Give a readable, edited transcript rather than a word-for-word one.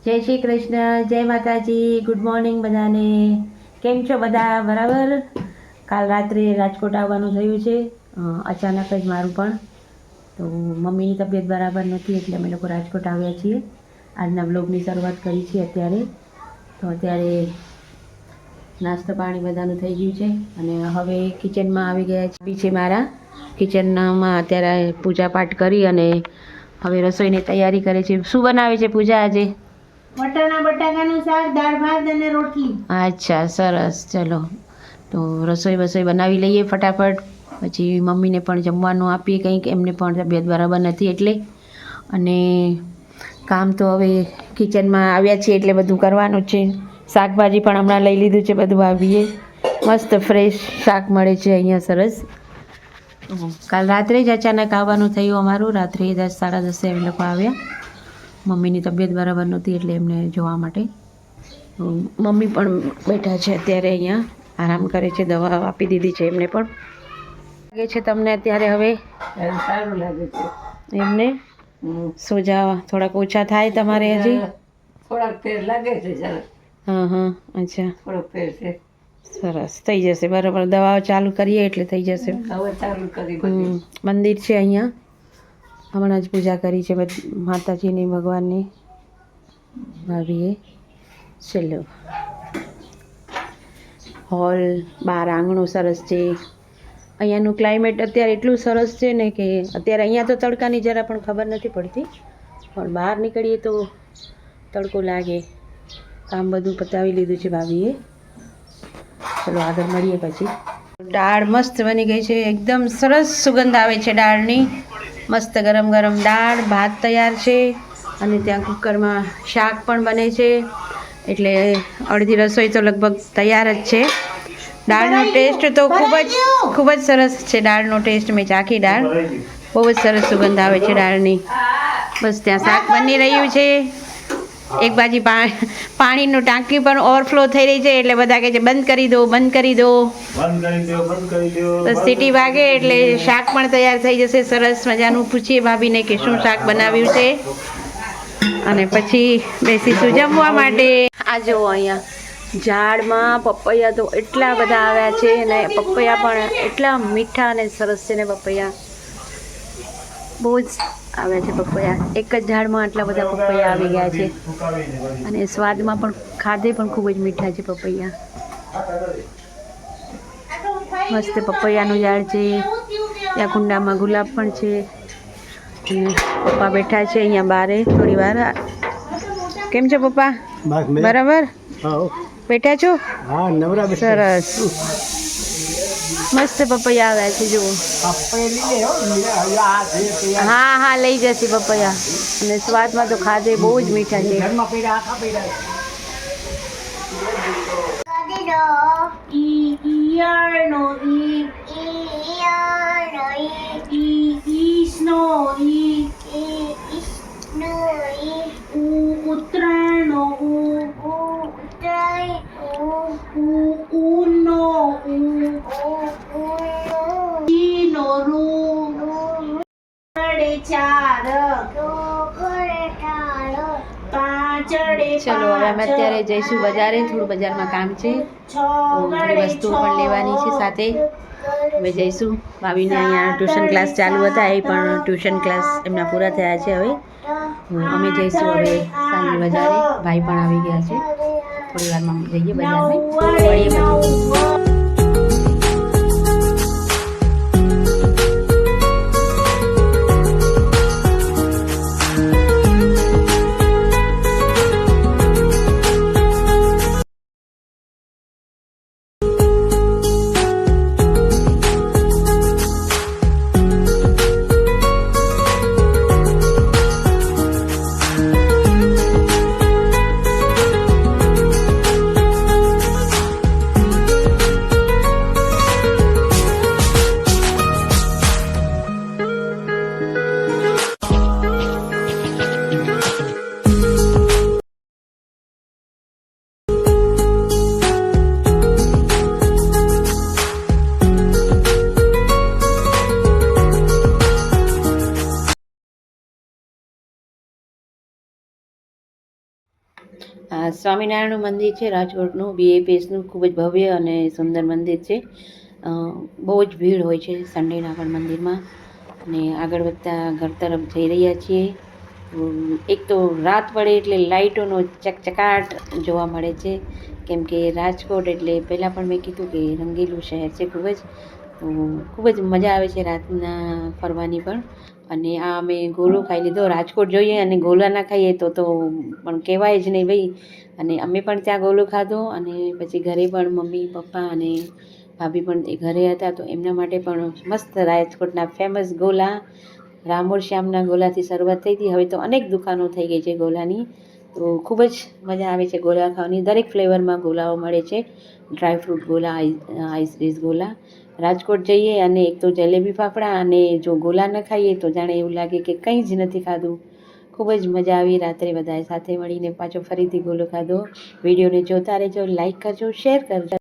જય શ્રી કૃષ્ણ, જય માતાજી, ગુડ મોર્નિંગ બધાને. કેમ છો બધા? બરાબર. કાલ રાત્રે રાજકોટ આવવાનું થયું છે, અચાનક જ મારું પણ. તો મમ્મીની તબિયત બરાબર નથી એટલે અમે લોકો રાજકોટ આવ્યા છીએ. આજના બ્લોગની શરૂઆત કરી છે અત્યારે. તો અત્યારે નાસ્તો પાણી બધાનું થઈ ગયું છે અને હવે કિચનમાં આવી ગયા છે મારા. કિચનમાં અત્યારે પૂજા પાઠ કરી અને હવે રસોઈની તૈયારી કરે છે. શું બનાવે છે પૂજા આજે? વટાણા બટાકાનું શાક, દાળ ભાત અને રોટલી. અચ્છા, સરસ. ચલો તો રસોઈ બનાવી લઈએ ફટાફટ. પછી મમ્મીને પણ જમવાનું આપીએ, કંઈક એમને પણ તબિયત બરાબર નથી એટલે. અને કામ તો હવે કિચનમાં આવ્યા છીએ એટલે બધું કરવાનું જ છે. શાકભાજી પણ હમણાં લઈ લીધું છે બધું આવીએ. મસ્ત ફ્રેશ શાક મળે છે અહીંયા, સરસ. કાલ રાત્રે જ અચાનક આવવાનું થયું અમારું. રાત્રે 10 સાડા 10 અમે લોકો આવ્યા. મમ્મીની તબિયત બરાબર નહોતી એટલે એમને જોવા માટે. મમ્મી પણ બેઠા છે અત્યારે અહીંયા, આરામ કરે છે. દવા આપી દીધી છે એમને પણ. લાગે છે તમને અત્યારે? હવે સારું લાગે છે એમને સોજા થોડાક ઓછા થાય તમારે હજી? થોડાક ફેર લાગે છે જરા. હા, અચ્છા, થોડોક ફેર છે. સરસ. થઈ જશે બરાબર. દવાઓ ચાલુ કરીએ એટલે થઈ જશે. હવે ચાલુ કરી બધી. મંદિર છે અહીંયા, હમણાં જ પૂજા કરી છે માતાજીની, ભગવાનની, ભાભીએ. ચલો, હોલ, બાર આંગણું સરસ છે. અહીંયાનું ક્લાઇમેટ અત્યારે એટલું સરસ છે ને કે અત્યારે અહીંયા તો તડકાની જરા પણ ખબર નથી પડતી, પણ બહાર નીકળીએ તો તડકો લાગે. કામ બધું પતાવી લીધું છે ભાભીએ. ચલો આગળ મળીએ પછી. દાળ મસ્ત બની ગઈ છે, એકદમ સરસ સુગંધ આવે છે દાળની. મસ્ત ગરમ ગરમ દાળ ભાત તૈયાર છે અને ત્યાં કુકરમાં શાક પણ બને છે, એટલે અડધી રસોઈ તો લગભગ તૈયાર જ છે. દાળનો ટેસ્ટ તો ખૂબ જ સરસ છે. દાળનો ટેસ્ટ મેં ચાખી, દાળ બહુ જ સરસ સુગંધ આવે છે દાળની. બસ ત્યાં શાક બની રહ્યું છે. એક બાજુ પાણીનું ટાંકી પણ ઓવરફ્લો થઈ રહી છે એટલે બધા કહે છે બંધ કરી દો, બંધ કરી દો. બસ સીટી વાગે એટલે શાક પણ તૈયાર થઈ જશે સરસ મજાનું. પૂછીએ ભાભીને કે શું શાક બનાવ્યું છે અને પછી બેસીશું જમવા માટે. આ જુઓ અહીંયા ઝાડમાં પપૈયા તો એટલા બધા આવ્યા છે અને પપૈયા પણ એટલા મીઠા અને સરસ છે ને. પપૈયા બહુ જ આવ્યા છે પપૈયા. એક જ ઝાડમાં આટલા બધા પપૈયા આવી ગયા છે અને સ્વાદમાં પણ ખાધે પણ ખૂબ જ મીઠા છે પપૈયા. મસ્ત પપૈયાનું ઝાડ છે. ત્યાં કુંડામાં ગુલાબ પણ છે અને પપ્પા બેઠા છે અહીંયા બારે થોડી વાર. કેમ છો પપ્પા? બરાબર બેઠા છો? સરસ, મસ્ત પપૈયા આવ્યા છે જુઓ. હા, લઈ જશે પપૈયા અને સ્વાદમાં તો ખાધે બહુ જ મીઠા છે. ચલો હવે અમે અત્યારે જઈશું બજારે. થોડું બજારમાં કામ છે તો થોડી વસ્તુઓ પણ લેવાની છે સાથે. હવે જઈશું. ભાભીને અહીંયા ટ્યુશન ક્લાસ ચાલુ હતા, એ પણ ટ્યુશન ક્લાસ એમના પૂરા થયા છે હવે. અમે જઈશું હવે સાંજે બજારે. ભાઈ પણ આવી ગયા છે. થોડી વારમાં જઈએ બજારમાં, મળીએ બધું. સ્વામિનારાયણનું મંદિર છે રાજકોટનું, BAPSનું ખૂબ જ ભવ્ય અને સુંદર મંદિર છે. બહુ જ ભીડ હોય છે સન્ડેના પણ મંદિરમાં. અને આગળ વધતા ઘર તરફ જઈ રહ્યા છીએ. એક તો રાત પડે એટલે લાઇટોનો ચકચકાટ જોવા મળે છે, કેમ કે રાજકોટ એટલે પહેલાં પણ મેં કીધું કે રંગીલું શહેર છે ખૂબ જ. તો ખૂબ જ મજા આવે છે રાતના ફરવાની પણ. અને આ અમે ગોલો ખાઈ લીધો. રાજકોટ જોઈએ અને ગોલા ના ખાઈએ તો પણ કહેવાય જ નહીં ભાઈ. અને અમે પણ ત્યાં ગોલો ખાધો અને પછી ઘરે પણ મમ્મી પપ્પા અને ભાભી પણ એ ઘરે હતા, તો એમના માટે પણ મસ્ત રાજકોટના ફેમસ ગોલા, રામોલ શ્યામના ગોલાથી શરૂઆત થઈ હતી. હવે તો અનેક દુકાનો થઈ ગઈ છે ગોલાની. તો ખૂબ જ મજા આવે છે ગોલા ખાવાની. દરેક ફ્લેવરમાં ગોલાઓ મળે છે, ડ્રાયફ્રૂટ ગોલા, આઈસ ડીશ ગોલા. રાજકોટ જઈએ અને એક તો જલેબી ફાફડા અને જો ગોલા ન ખાઈએ તો જાણે એવું લાગે કે કંઈ જ નથી ખાધું. ખૂબ જ મજા આવી. રાત્રે બધાએ સાથે મળીને પાછો ફરીથી ગોલો ખાધો. વિડીયોને જોતા રહેજો, લાઈક કરજો, શેર કરજો.